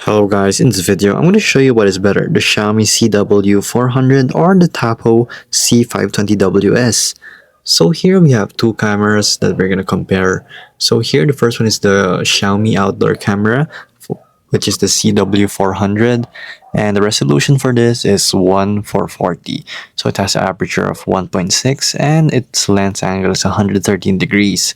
Hello guys, in this video I'm going to show you what is better, the Xiaomi CW400 or the Tapo C520ws. So here we have two cameras that we're going to compare. So here the first one is the Xiaomi outdoor camera, which is the CW400, and the resolution for this is 1:440. So it has an aperture of 1.6 and its lens angle is 113 degrees.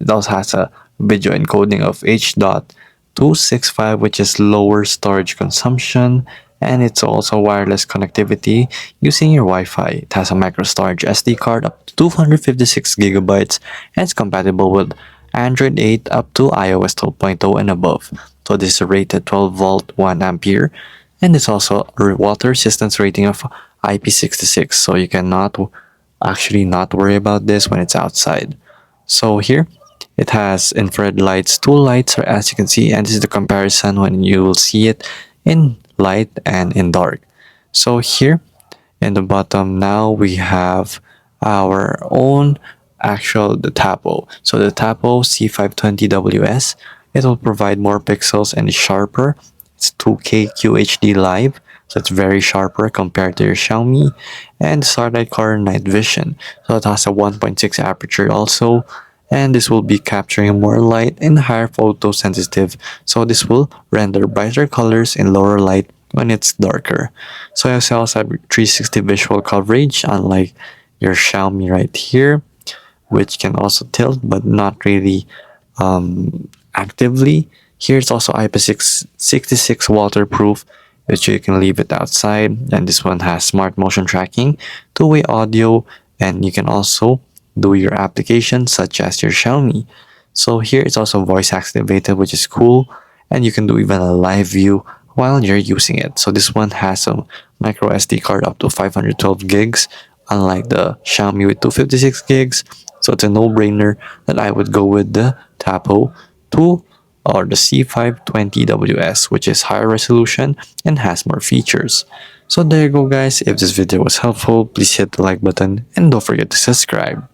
It also has a video encoding of H.265, which is lower storage consumption, and it's also wireless connectivity using your Wi-Fi. It has a micro storage SD card up to 256 gigabytes and it's compatible with Android 8 up to iOS 12.0 and above. So this is rated 12 volt 1 ampere, and it's also a water resistance rating of IP66, so you cannot actually not worry about this when it's outside. So here it has infrared lights, two lights as you can see, and this is the comparison when you will see it in light and in dark. So here in the bottom now we have our own the Tapo. So the Tapo C520ws, it will provide more pixels and is sharper. It's 2K QHD live, so it's very sharper compared to your Xiaomi, and Starlight Core night vision. So it has a 1.6 aperture also, and this will be capturing more light and higher photosensitive, so this will render brighter colors in lower light when it's darker. So it also have 360 visual coverage, unlike your Xiaomi right here, which can also tilt but not really actively. Here it's also IP66 waterproof, which you can leave it outside, and this one has smart motion tracking, two-way audio, and you can also do your applications such as your Xiaomi. So here it's also voice activated, which is cool, and you can do even a live view while you're using it. So this one has a micro SD card up to 512 gigs, unlike the Xiaomi with 256 gigs. So it's a no-brainer that I would go with the Tapo 2 or the C520ws, which is higher resolution and has more features. So there you go guys. If this video was helpful, please hit the like button and don't forget to subscribe.